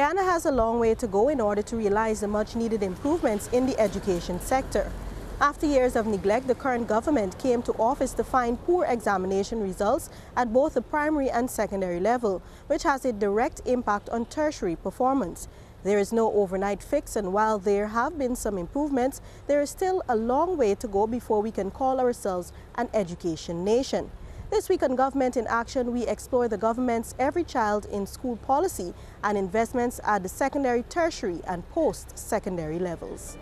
Guyana has a long way to go in order to realize the much-needed improvements in the education sector. After years of neglect, the current government came to office to find poor examination results at both the primary and secondary level, which has a direct impact on tertiary performance. There is no overnight fix, and while there have been some improvements, there is still a long way to go before we can call ourselves an education nation. This week on Government in Action, we explore the government's Every Child in School policy and investments at the secondary, tertiary and post-secondary levels.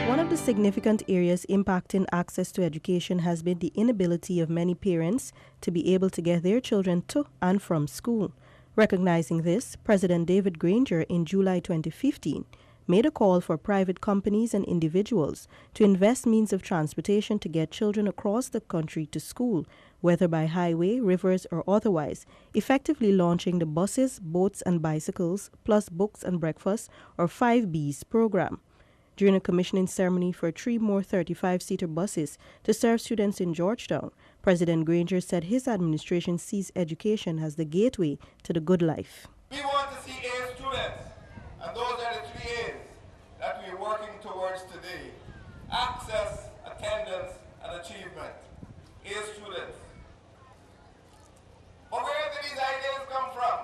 One of the significant areas impacting access to education has been the inability of many parents to be able to get their children to and from school. Recognizing this, President David Granger in July 2015 made a call for private companies and individuals to invest means of transportation to get children across the country to school, whether by highway, rivers, or otherwise, effectively launching the Buses, Boats, and Bicycles, plus Books and Breakfast, or 5Bs program. During a commissioning ceremony for 3 more 35-seater buses to serve students in Georgetown, President Granger said his administration sees education as the gateway to the good life. We want to see A students, and those are the 3 A's that we're working towards today: access, attendance, and achievement. A students. But where did these ideas come from?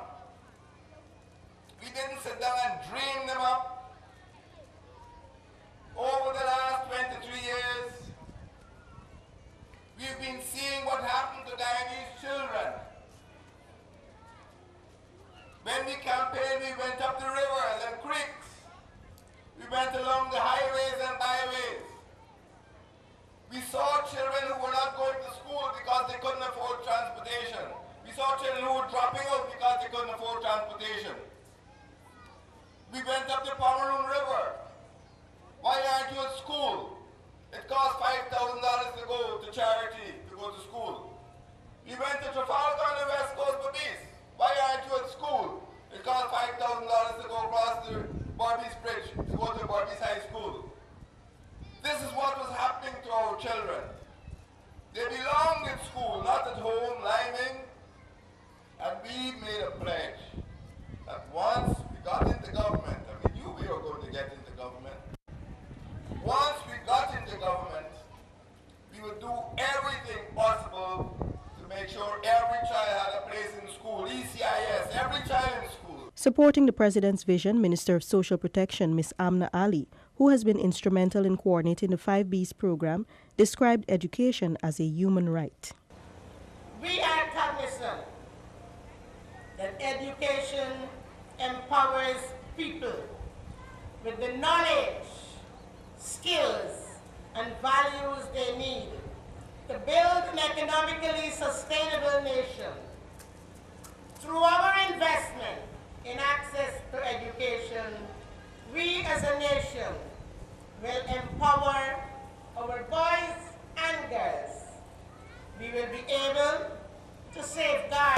We didn't sit down and dream them up. Over the last 23 years, we've been seeing what happened to Guyanese children. When we campaigned, we went up the rivers and creeks. We went along the highways and byways. We saw children who were not going to school because they couldn't afford transportation. We saw children who were dropping out because they couldn't afford transportation. We went up the Pomeroon River. Why aren't you at school? It costs $5,000 to go to charity, to go to school. We went to Trafalgar on the West Coast Police. Why aren't you at school? It costs $5,000 to go across the Barbies Bridge, to go to Barbies High School. This is what was happening to our children. They belonged in school, not at home, liming. And we made a pledge that once we got into government, and we knew we were going to get into government, once we got into government, we would do everything possible to make sure every child had a place in school, ECIS, every child in school. Supporting the President's vision, Minister of Social Protection, Ms. Amna Ali, who has been instrumental in coordinating the 5Bs program, described education as a human right. We are cognizant that education empowers people with the knowledge, skills, and values they need to build an economically sustainable nation. Through our investment in access to education, we as a nation will empower our boys and girls. We will be able to safeguard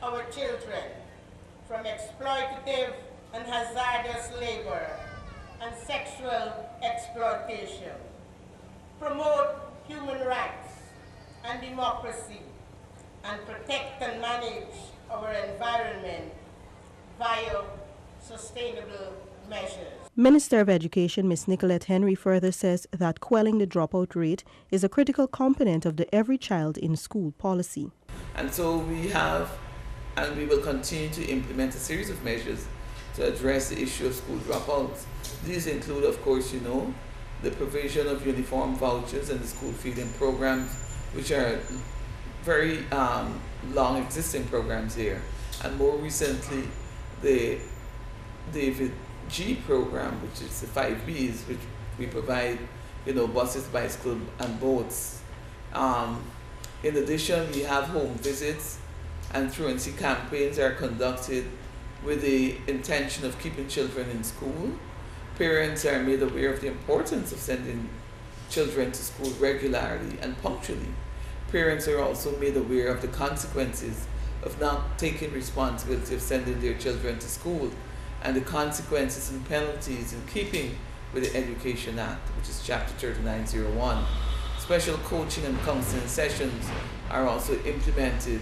our children from exploitative and hazardous labor and sexual exploitation, promote human rights and democracy, and protect and manage our environment via sustainable measures. Minister of Education, Ms. Nicolette Henry, further says that quelling the dropout rate is a critical component of the Every Child in School policy. And so we have, and we will continue to implement a series of measures to address the issue of school dropouts. These include, of course, the provision of uniform vouchers and the school feeding programs, which are very long existing programs here. And more recently, the David G program, which is the 5Bs, which we provide, buses, bicycles, and boats. In addition, we have home visits and truancy campaigns are conducted with the intention of keeping children in school. Parents are made aware of the importance of sending children to school regularly and punctually. Parents are also made aware of the consequences of not taking responsibility of sending their children to school and the consequences and penalties in keeping with the Education Act, which is Chapter 3901. Special coaching and counseling sessions are also implemented.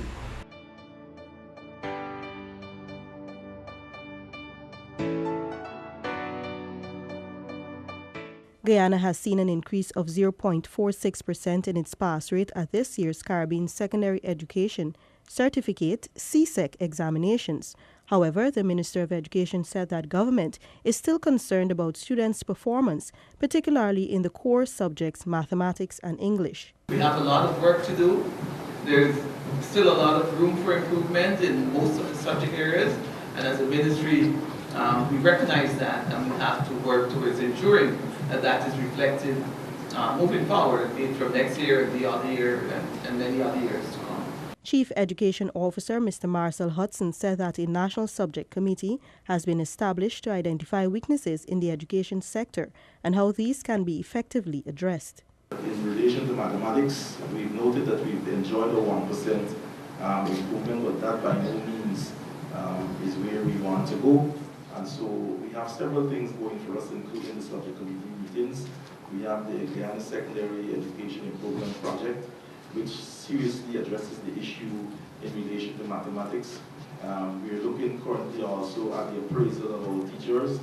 Guyana has seen an increase of 0.46% in its pass rate at this year's Caribbean Secondary Education Certificate (CSEC) examinations. However, the Minister of Education said that government is still concerned about students' performance, particularly in the core subjects mathematics and English. We have a lot of work to do. There's still a lot of room for improvement in most of the subject areas, and as a ministry, we recognize that, and we have to work towards ensuring that is reflected moving forward, be it from next year, the other year, and many other years to come. Chief Education Officer Mr. Marcel Hudson said that a National Subject Committee has been established to identify weaknesses in the education sector and how these can be effectively addressed. In relation to mathematics, we've noted that we've enjoyed a 1% improvement, but that by no means is where we want to go. And so we have several things going for us, including the subject committee meetings. We have the Guyana Secondary Education Improvement Project, which seriously addresses the issue in relation to mathematics. We're looking currently also at the appraisal of our teachers,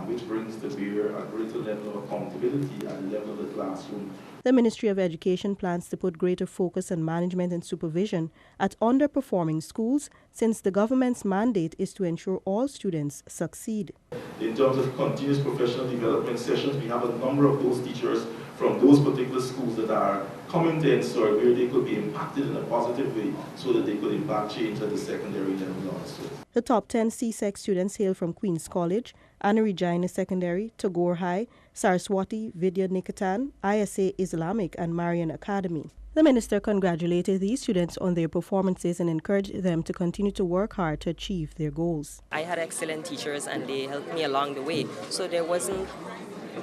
which brings to bear a greater level of accountability at the level of the classroom. The Ministry of Education plans to put greater focus on management and supervision at underperforming schools, since the government's mandate is to ensure all students succeed. In terms of continuous professional development sessions, we have a number of those teachers from those particular schools that are coming to Ensor where they could be impacted in a positive way so that they could impact change at the secondary level also. The top 10 CSEC students hail from Queen's College, Anna Regina Secondary, Tagore High, Saraswati Vidya Nikatan, ISA Islamic and Marian Academy. The minister congratulated these students on their performances and encouraged them to continue to work hard to achieve their goals. I had excellent teachers and they helped me along the way, so there wasn't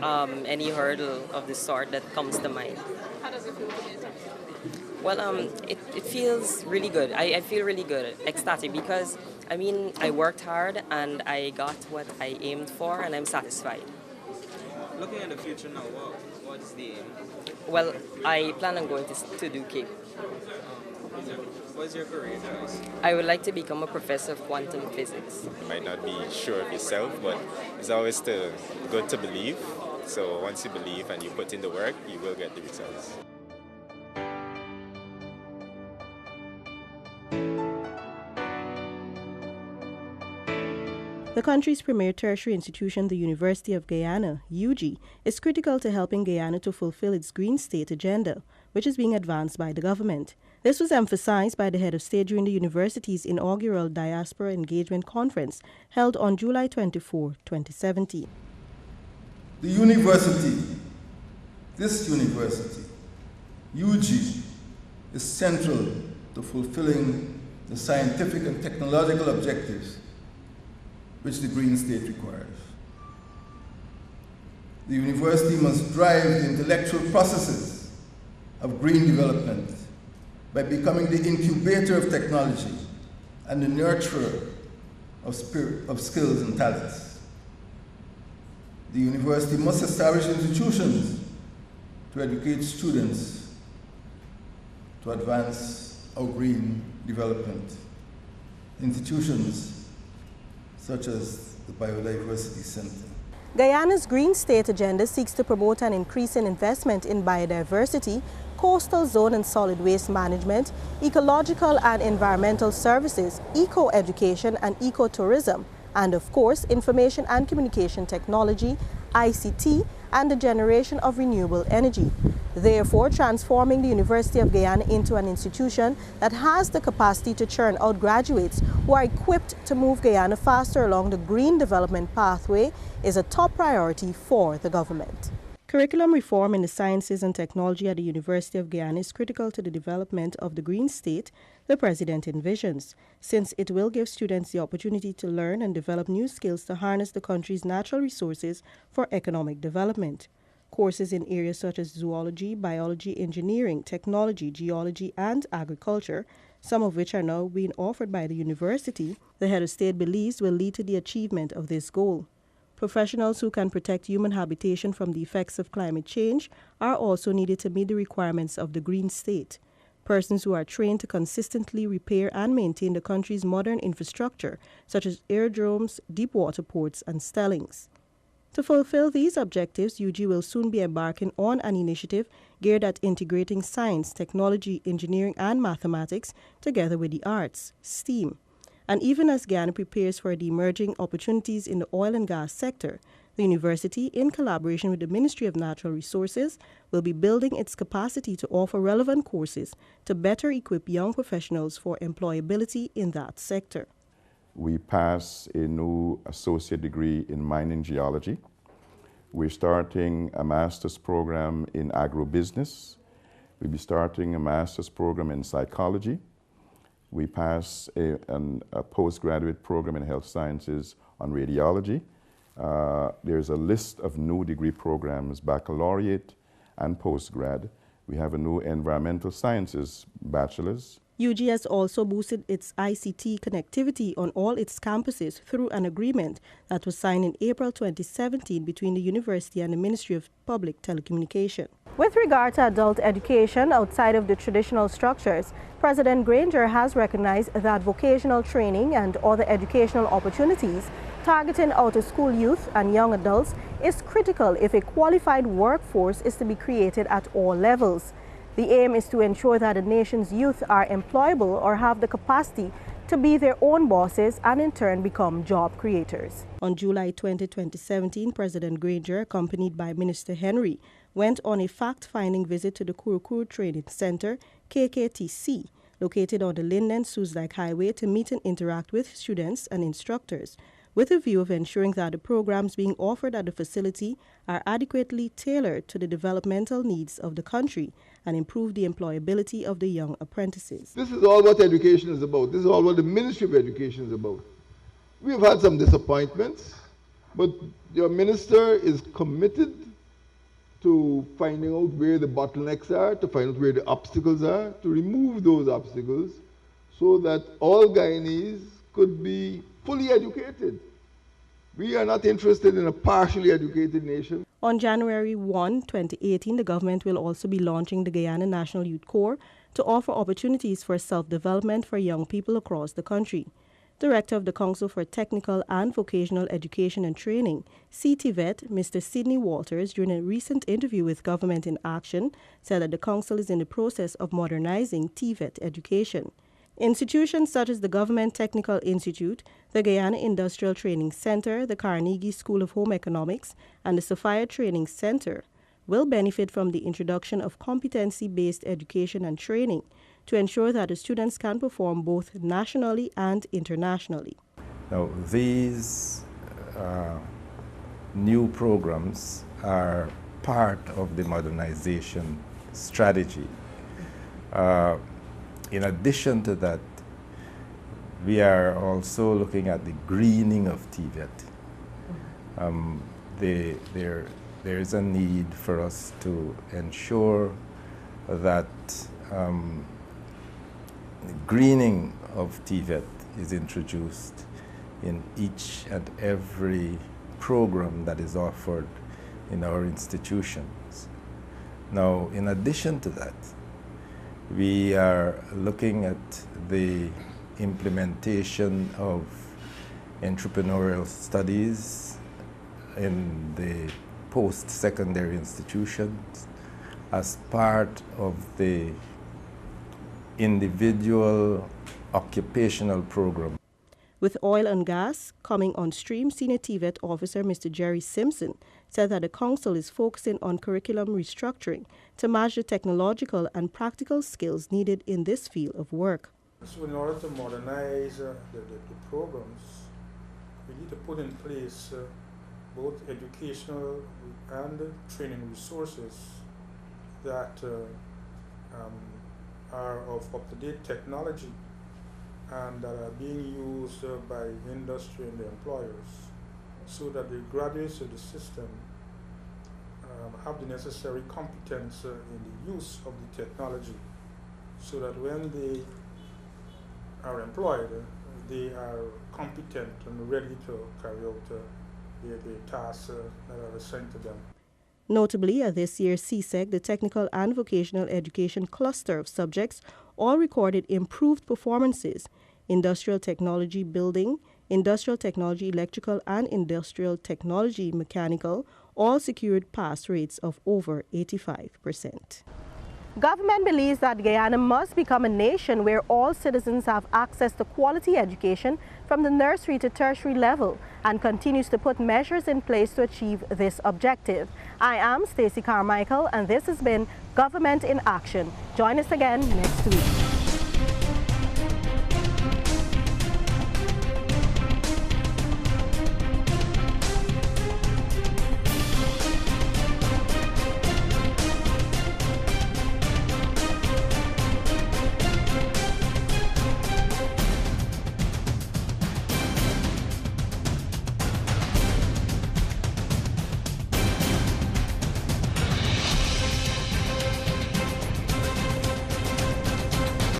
any hurdle of the sort that comes to mind. How does it feel to be a teacher? Well, it feels really good. I feel really good, ecstatic, because I worked hard and I got what I aimed for and I'm satisfied. Looking at the future now, what's the aim? Well, I plan on going to do Cape. What's your career choice? I would like to become a professor of quantum physics. You might not be sure of yourself, but it's always still good to believe. So once you believe and you put in the work, you will get the results. The country's premier tertiary institution, the University of Guyana, UG, is critical to helping Guyana to fulfill its Green State agenda, which is being advanced by the government. This was emphasized by the head of state during the university's inaugural Diaspora Engagement Conference held on July 24, 2017. The university, this university, UG, is central to fulfilling the scientific and technological objectives which the Green State requires. The university must drive the intellectual processes of green development by becoming the incubator of technology and the nurturer of skills and talents. The university must establish institutions to educate students to advance our green development. Institutions such as the Biodiversity Center. Guyana's Green State agenda seeks to promote an increase in investment in biodiversity, coastal zone and solid waste management, ecological and environmental services, eco-education and ecotourism, and of course, information and communication technology, ICT, and the generation of renewable energy. Therefore, transforming the University of Guyana into an institution that has the capacity to churn out graduates who are equipped to move Guyana faster along the green development pathway is a top priority for the government. Curriculum reform in the sciences and technology at the University of Guyana is critical to the development of the Green State the President envisions, since it will give students the opportunity to learn and develop new skills to harness the country's natural resources for economic development. Courses in areas such as zoology, biology, engineering, technology, geology, and agriculture, some of which are now being offered by the university, the head of state believes will lead to the achievement of this goal. Professionals who can protect human habitation from the effects of climate change are also needed to meet the requirements of the green state. Persons who are trained to consistently repair and maintain the country's modern infrastructure, such as aerodromes, deep water ports, and stellings. To fulfill these objectives, UG will soon be embarking on an initiative geared at integrating science, technology, engineering, and mathematics together with the arts, STEAM. And even as Guyana prepares for the emerging opportunities in the oil and gas sector, the university, in collaboration with the Ministry of Natural Resources, will be building its capacity to offer relevant courses to better equip young professionals for employability in that sector. We pass a new associate degree in mining geology. We're starting a master's program in agrobusiness. We'll be starting a master's program in psychology. We pass a postgraduate program in health sciences on radiology. There's a list of new degree programs, baccalaureate and postgrad. We have a new environmental sciences bachelor's. UG has also boosted its ICT connectivity on all its campuses through an agreement that was signed in April 2017 between the university and the Ministry of Public Telecommunication. With regard to adult education outside of the traditional structures, President Granger has recognized that vocational training and other educational opportunities targeting out-of-school youth and young adults is critical if a qualified workforce is to be created at all levels. The aim is to ensure that the nation's youth are employable or have the capacity to be their own bosses and in turn become job creators. On July 20, 2017, President Granger, accompanied by Minister Henry, went on a fact-finding visit to the Kurukuru Training Center, KKTC, located on the Linden-Suzdijk Highway to meet and interact with students and instructors, with a view of ensuring that the programs being offered at the facility are adequately tailored to the developmental needs of the country and improve the employability of the young apprentices. This is all what education is about. This is all what the Ministry of Education is about. We have had some disappointments, but your minister is committed to finding out where the bottlenecks are, to find out where the obstacles are, to remove those obstacles so that all Guyanese could be fully educated. We are not interested in a partially educated nation. On January 1, 2018, the government will also be launching the Guyana National Youth Corps to offer opportunities for self-development for young people across the country. Director of the Council for Technical and Vocational Education and Training, CTVET, Mr. Sidney Walters, during a recent interview with Government in Action, said that the Council is in the process of modernizing TVET education. Institutions such as the Government Technical Institute, the Guyana Industrial Training Center, the Carnegie School of Home Economics, and the Sophia Training Center will benefit from the introduction of competency-based education and training to ensure that the students can perform both nationally and internationally. Now, these new programs are part of the modernization strategy. In addition to that, we are also looking at the greening of TVET. There is a need for us to ensure that greening of TVET is introduced in each and every program that is offered in our institutions. Now, in addition to that, we are looking at the implementation of entrepreneurial studies in the post-secondary institutions as part of the individual occupational program. With oil and gas coming on stream, Senior TVET Officer Mr. Jerry Simpson said that the Council is focusing on curriculum restructuring to match the technological and practical skills needed in this field of work. So in order to modernize the programs, we need to put in place both educational and training resources that are of up-to-date technology and that are being used by industry and the employers, so that the graduates of the system have the necessary competence in the use of the technology, so that when they are employed, they are competent and ready to carry out the tasks that are assigned to them. Notably, at this year's CSEC, the Technical and Vocational Education cluster of subjects all recorded improved performances. Industrial technology building, industrial technology electrical, and industrial technology mechanical all secured pass rates of over 85%. Government believes that Guyana must become a nation where all citizens have access to quality education from the nursery to tertiary level and continues to put measures in place to achieve this objective. I am Stacey Carmichael and this has been Government in Action. Join us again next week.